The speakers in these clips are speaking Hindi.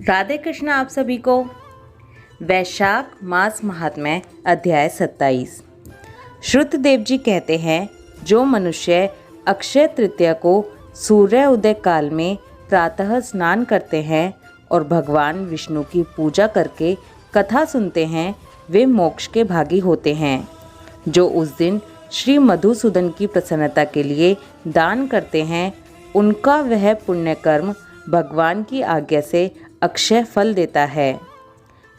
राधे कृष्ण आप सभी को। वैशाख मास महात्म्य अध्याय 27। श्रुतदेव जी कहते हैं, जो मनुष्य अक्षय तृतीया को सूर्य उदय काल में प्रातः स्नान करते हैं और भगवान विष्णु की पूजा करके कथा सुनते हैं, वे मोक्ष के भागी होते हैं। जो उस दिन श्री मधुसूदन की प्रसन्नता के लिए दान करते हैं, उनका वह पुण्य कर्म भगवान की आज्ञा से अक्षय फल देता है।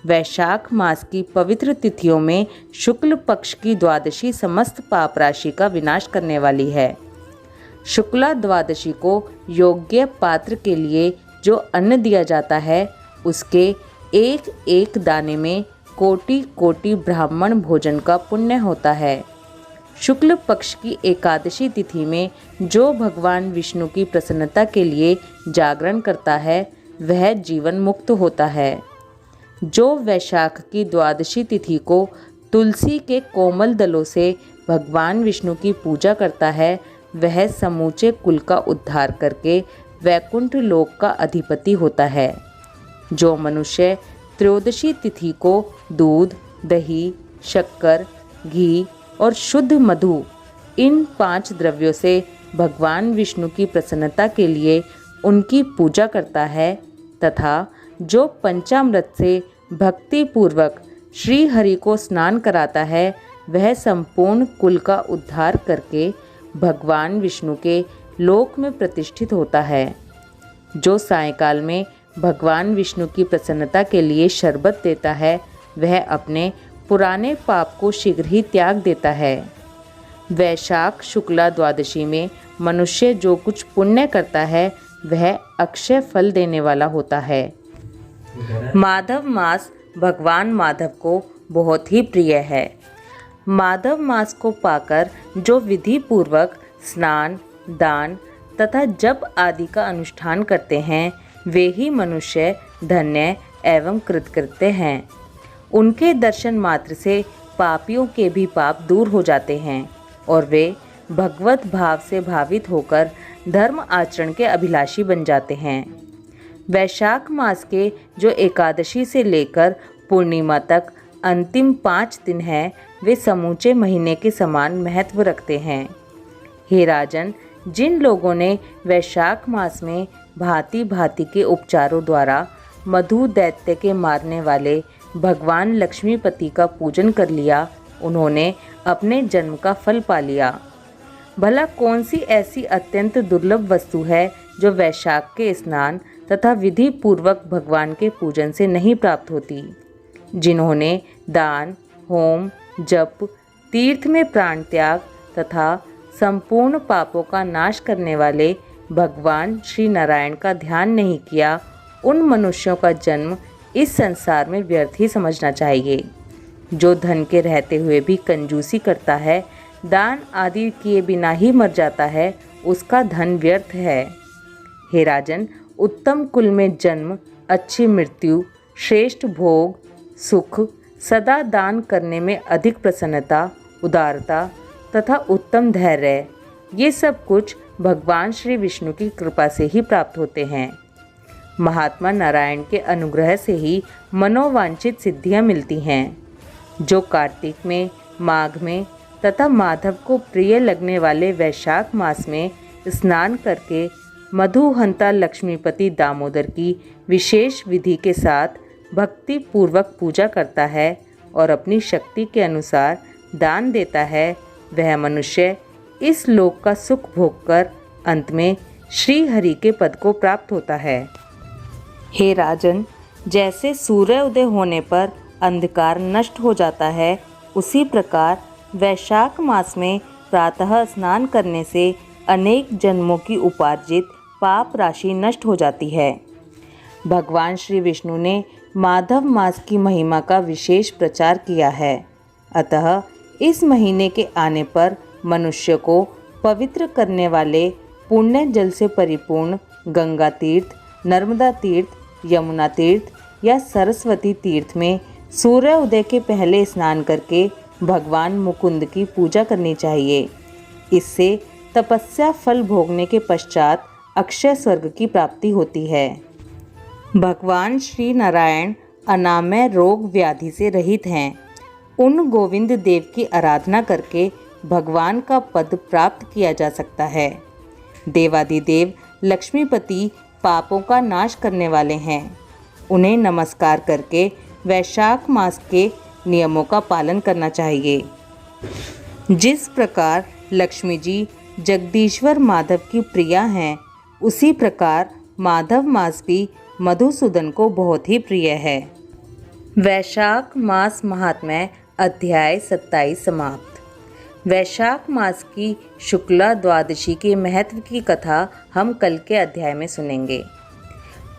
वैशाख मास की पवित्र तिथियों में शुक्ल पक्ष की द्वादशी समस्त पाप राशि का विनाश करने वाली है। शुक्ला द्वादशी को योग्य पात्र के लिए जो अन्न दिया जाता है, उसके एक एक दाने में कोटि कोटि ब्राह्मण भोजन का पुण्य होता है। शुक्ल पक्ष की एकादशी तिथि में जो भगवान विष्णु की प्रसन्नता के लिए जागरण करता है, वह जीवन मुक्त होता है। जो वैशाख की द्वादशी तिथि को तुलसी के कोमल दलों से भगवान विष्णु की पूजा करता है, वह समूचे कुल का उद्धार करके वैकुंठ लोक का अधिपति होता है। जो मनुष्य त्रयोदशी तिथि को दूध, दही, शक्कर, घी और शुद्ध मधु, इन 5 द्रव्यों से भगवान विष्णु की प्रसन्नता के लिए उनकी पूजा करता है, तथा जो पंचामृत से भक्ति पूर्वक श्री हरि को स्नान कराता है, वह संपूर्ण कुल का उद्धार करके भगवान विष्णु के लोक में प्रतिष्ठित होता है। जो सायंकाल में भगवान विष्णु की प्रसन्नता के लिए शरबत देता है, वह अपने पुराने पाप को शीघ्र ही त्याग देता है। वैशाख शुक्ला द्वादशी में मनुष्य जो कुछ पुण्य करता है, वह अक्षय फल देने वाला होता है। माधव मास भगवान माधव को बहुत ही प्रिय है। माधव मास को पाकर जो विधि पूर्वक स्नान, दान तथा जप आदि का अनुष्ठान करते हैं, वे ही मनुष्य धन्य एवं कृतकृत्य हैं। उनके दर्शन मात्र से पापियों के भी पाप दूर हो जाते हैं और वे भगवत भाव से भावित होकर धर्म आचरण के अभिलाषी बन जाते हैं। वैशाख मास के जो एकादशी से लेकर पूर्णिमा तक अंतिम 5 दिन हैं, वे समूचे महीने के समान महत्व रखते हैं। हे राजन, जिन लोगों ने वैशाख मास में भांति भांति के उपचारों द्वारा मधु दैत्य के मारने वाले भगवान लक्ष्मीपति का पूजन कर लिया, उन्होंने अपने जन्म का फल पा लिया। भला कौन सी ऐसी अत्यंत दुर्लभ वस्तु है जो वैशाख के स्नान तथा विधि पूर्वक भगवान के पूजन से नहीं प्राप्त होती। जिन्होंने दान, होम, जप, तीर्थ में प्राण त्याग तथा संपूर्ण पापों का नाश करने वाले भगवान श्री नारायण का ध्यान नहीं किया, उन मनुष्यों का जन्म इस संसार में व्यर्थ ही समझना चाहिए। जो धन के रहते हुए भी कंजूसी करता है, दान आदि किए बिना ही मर जाता है, उसका धन व्यर्थ है। हे राजन, उत्तम कुल में जन्म, अच्छी मृत्यु, श्रेष्ठ भोग, सुख, सदा दान करने में अधिक प्रसन्नता, उदारता तथा उत्तम धैर्य, ये सब कुछ भगवान श्री विष्णु की कृपा से ही प्राप्त होते हैं। महात्मा नारायण के अनुग्रह से ही मनोवांछित सिद्धियां मिलती हैं। जो कार्तिक में, माघ में तथा माधव को प्रिय लगने वाले वैशाख मास में स्नान करके मधुहंता लक्ष्मीपति दामोदर की विशेष विधि के साथ भक्ति पूर्वक पूजा करता है और अपनी शक्ति के अनुसार दान देता है, वह मनुष्य इस लोक का सुख भोगकर अंत में श्री हरि के पद को प्राप्त होता है। हे राजन, जैसे सूर्य उदय होने पर अंधकार नष्ट हो जाता है, उसी प्रकार वैशाख मास में प्रातः स्नान करने से अनेक जन्मों की उपार्जित पाप राशि नष्ट हो जाती है। भगवान श्री विष्णु ने माधव मास की महिमा का विशेष प्रचार किया है। अतः इस महीने के आने पर मनुष्य को पवित्र करने वाले पुण्य जल से परिपूर्ण गंगा तीर्थ, नर्मदा तीर्थ, यमुना तीर्थ या सरस्वती तीर्थ में सूर्य उदय के पहले स्नान करके भगवान मुकुंद की पूजा करनी चाहिए। इससे तपस्या फल भोगने के पश्चात अक्षय स्वर्ग की प्राप्ति होती है। भगवान श्री नारायण अनामय रोग व्याधि से रहित हैं। उन गोविंद देव की आराधना करके भगवान का पद प्राप्त किया जा सकता है। देवादिदेव लक्ष्मीपति पापों का नाश करने वाले हैं। उन्हें नमस्कार करके वैशाख मास के नियमों का पालन करना चाहिए। जिस प्रकार लक्ष्मी जी जगदीश्वर माधव की प्रिया हैं, उसी प्रकार माधव मास भी मधुसूदन को बहुत ही प्रिय है। वैशाख मास महात्म्य अध्याय 27 समाप्त। वैशाख मास की शुक्ला द्वादशी के महत्व की कथा हम कल के अध्याय में सुनेंगे।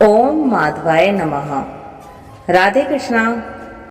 ओम माधवाय नमः। राधे कृष्णा।